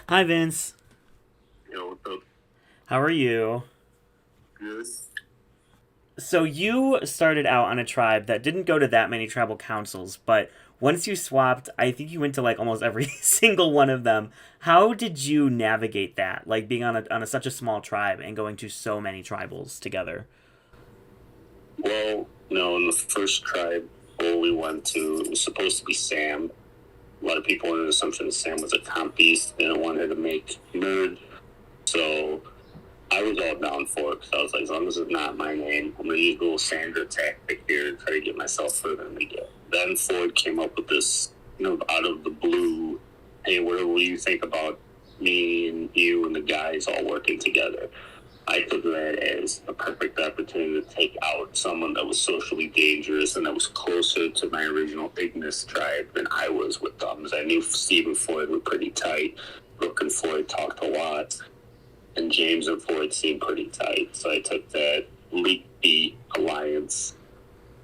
Hi, Vince. Yo, what's up? How are you? Good. So, you started out on a tribe that didn't go to that many tribal councils, but once you swapped, I think you went to like almost every single one of them. How did you navigate that? Like being on such a small tribe and going to so many tribals together? Well, no, in the first tribe we went to, it was supposed to be Sam. A lot of people under the assumption that Sam was a comp beast and wanted to make merge. So I was all down for it because I was like, as long as it's not my name, I'm going to use a little Sandra tactic here to try to get myself further in the game. Then Ford came up with this, out of the blue, hey, what do you think about me and you and the guys all working together? I took that as a perfect opportunity to take out someone that was socially dangerous and that was closer to my original Ignis tribe than I was with them. As I knew Steve and Floyd were pretty tight. Brooke and Floyd talked a lot, and James and Floyd seemed pretty tight. So I took that Leak Beat alliance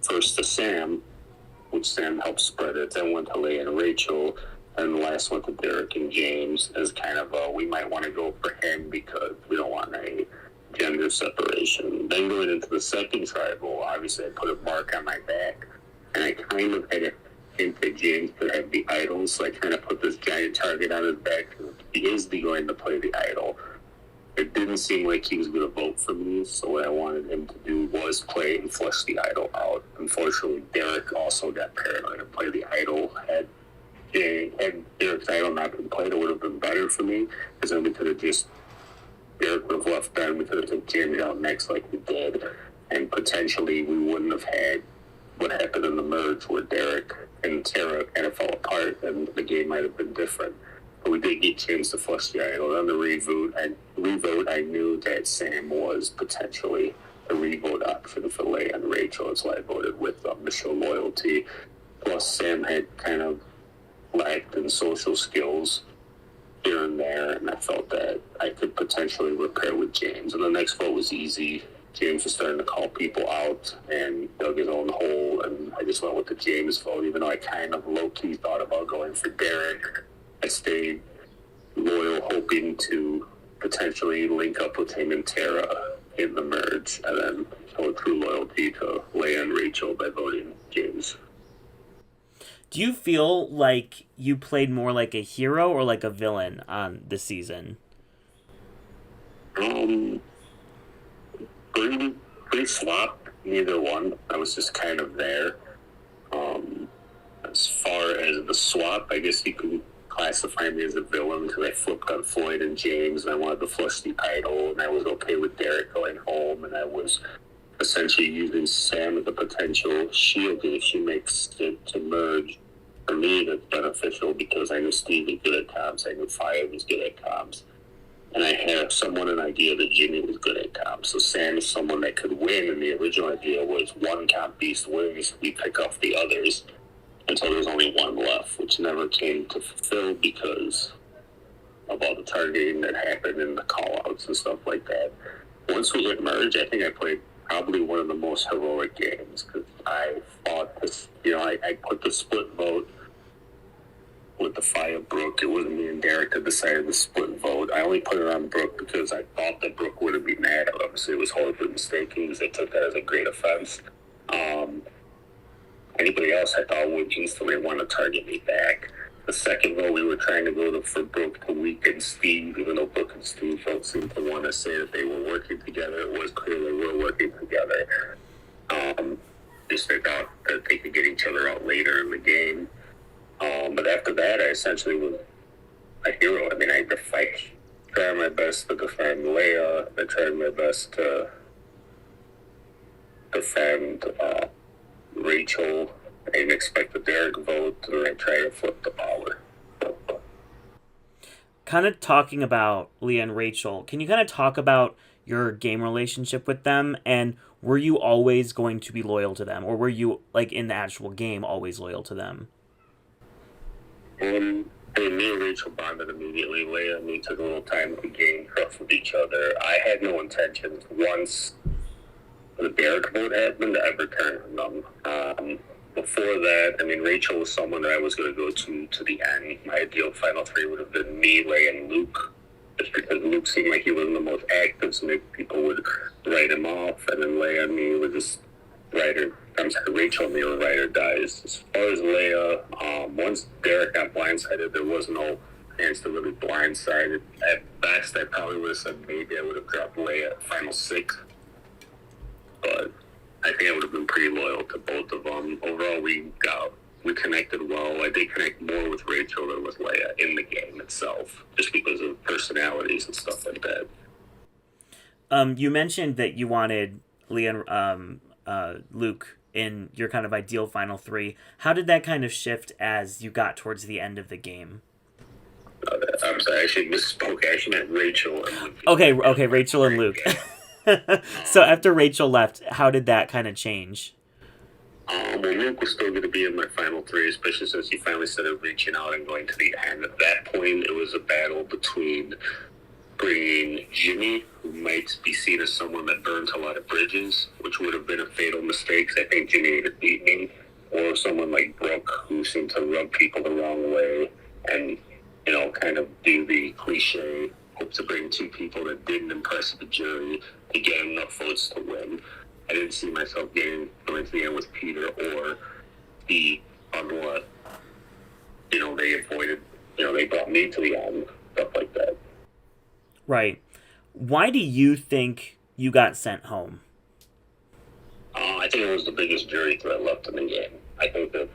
first to Sam, which Sam helped spread it, then went to Leia and Rachel, and the last went to Derek and James as kind of a, we might want to go for him because we don't want a gender separation. Then going into the second tribal, obviously I put a mark on my back, and I kind of had a hint that James could have the idol, so I kind of put this giant target on his back. He is going to play the idol. It didn't seem like he was going to vote for me, so what I wanted him to do was play and flush the idol out. Unfortunately, Derek also got paranoid and played the idol. Had Derek's idol not been played, it would have been better for me, because then we could have just, Derek would have left then, we could have took Jamie out next like we did, and potentially we wouldn't have had what happened in the merge where Derek and Tara kind of fell apart, and the game might have been different. But we did get James to flush the idol. On the revote, I knew that Sam was potentially a revote option for Leia and Rachel, so I voted with them to show loyalty. Plus, Sam had kind of lacked in social skills here and there, and I felt that I could potentially repair with James. And the next vote was easy. James was starting to call people out and dug his own hole, and I just went with the James vote, even though I kind of low-key thought about going for Derek. I stayed loyal, hoping to potentially link up with him and Tara in the merge, and then show true loyalty to Leia and Rachel by voting James. Do you feel like you played more like a hero or like a villain on this season? Um, pretty, pretty flop, neither one. I was just kind of there. Um, as far as the swap, I guess you could classify me as a villain because I flipped on Floyd and James, and I wanted to flush the idol, and I was okay with Derek going home, and I was essentially using Sam as a potential shield if she makes it to merge. For me, that's beneficial because I knew Steve was good at comms, I knew Fire was good at comms, and I had somewhat an idea that Jimmy was good at comms. So Sam is someone that could win, and the original idea was one comp beast wins, we pick off the others until there's only one left, which never came to fulfill because of all the targeting that happened and the call-outs and stuff like that. Once we hit merge, I think I played probably one of the most heroic games because I fought this, I put the split vote with the Fire Brooke. It wasn't me and Derek that decided the split vote. I only put it on Brooke because I thought that Brooke wouldn't be mad. Obviously, it was horribly mistaken because they took that as a great offense. Um, Anybody else I thought would instantly want to target me back. The second vote, we were trying to go for Brooke to weaken Steve, even though Brooke and Steve both seemed to want to say that they were working together. It was clear they were working together. Just they thought that they could get each other out later in the game. But after that, I essentially was a hero. I mean, I tried my best to defend Leia. I tried my best to defend Rachel. I didn't expect the Derek vote, and I tried to flip the power. Kind of talking about Leah and Rachel, can you kind of talk about your game relationship with them, and were you always going to be loyal to them, or were you like in the actual game always loyal to them? And me and Rachel bonded immediately. Leia and me took a little time to gain trust with each other. I had no intentions once the Derek vote happened to ever turn on them. before that, I mean, Rachel was someone that I was going to go to the end. My ideal final three would have been me, Leia, and Luke. Just because Luke seemed like he wasn't the most active, so maybe people would write him off, and then Leia and me were just Rachel and me were ride or dies. As far as Leia, once Derek got blindsided, there was no chance to really blindside. At best, I probably would have said maybe I would have dropped Leia at final 6, but I think I would have been pretty loyal to both of them. Overall, we connected well. I did connect more with Rachel than with Leia in the game itself, just because of personalities and stuff like that. You mentioned that you wanted Leia and Luke in your kind of ideal final 3. How did that kind of shift as you got towards the end of the game? I'm sorry, I actually misspoke. I actually meant Rachel and Luke. Okay, Rachel and Luke. So after Rachel left, how did that kind of change? Well, Luke was still going to be in my final 3, especially since he finally started reaching out and going to the end. At that point, it was a battle between bringing Jimmy, who might be seen as someone that burns a lot of bridges, which would have been a fatal mistake, 'cause I think Jimmy would have beat me, or someone like Brooke, who seemed to rub people the wrong way and, kind of do the cliche, hope to bring 2 people that didn't impress the jury to get enough votes to win. I didn't see myself going to the end with Peter or the unless, they avoided, they brought me to the end, stuff like that. Right. Why do you think you got sent home? I think it was the biggest jury threat left in the game. I think the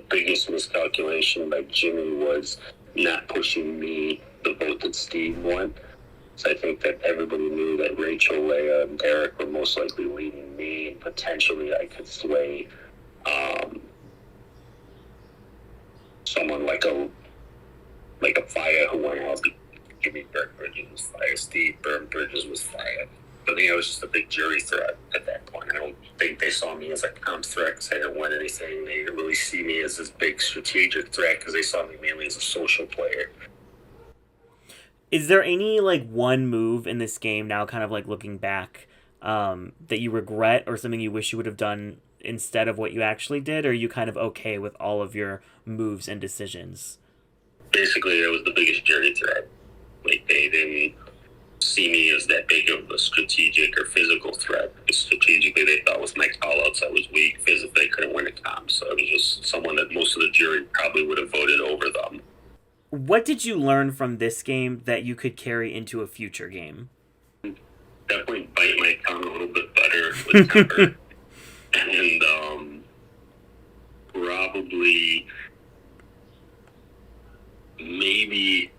biggest miscalculation by Jimmy was not pushing me the vote that Steve won. So I think that everybody knew that Rachel, Leia, and Derek were most likely leading me, and potentially I could sway someone like a Faya who went out. Jimmy Burnt Bridges was Faya. Steve Burnt Bridges was Faya. I think I was just a big jury threat at that point. I don't think they saw me as a comp threat because I didn't win anything. They didn't really see me as this big strategic threat because they saw me mainly as a social player. Is there any one move in this game now, kind of looking back, that you regret or something you wish you would have done instead of what you actually did? Or are you kind of okay with all of your moves and decisions? Basically, it was the biggest jury threat. They didn't see me as that big of a strategic or physical threat. Strategically, they thought with my call-outs I was weak. Physically, I couldn't win a comp. So it was just someone that most of the jury probably would have voted over them. What did you learn from this game that you could carry into a future game? Definitely bite my tongue a little bit better with temper. And probably maybe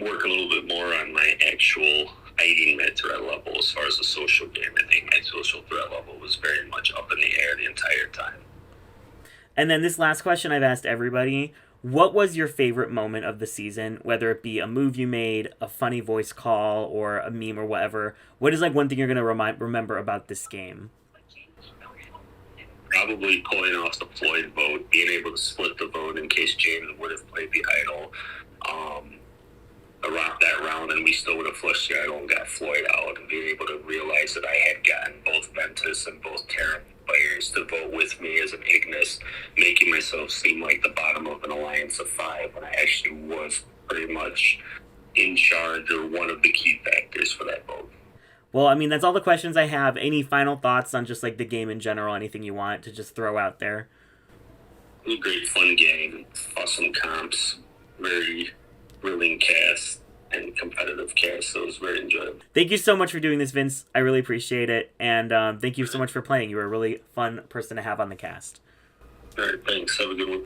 work a little bit more on my actual hiding my threat level as far as the social game. I think my social threat level was very much up in the air the entire time. And then this last question I've asked everybody: what was your favorite moment of the season, whether it be a move you made, a funny voice call, or a meme or whatever? What is one thing you're going to remember about this game? Probably pulling off the Floyd vote, being able to split the vote in case James would have played the idol around that round, and we still would have flushed the idol and got Floyd out, and being able to realize that I had gotten both Ventus and both Terran players to vote with me as an Ignis, making myself seem like the bottom of an alliance of 5 when I actually was pretty much in charge or one of the key factors for that vote. Well, I mean, that's all the questions I have. Any final thoughts on just the game in general? Anything you want to just throw out there? It was a great fun game, awesome comps, very thrilling cast and competitive cast, so it was very enjoyable. Thank you so much for doing this, Vince. I really appreciate it, and thank you so much for playing. You were a really fun person to have on the cast. All right, thanks. Have a good one.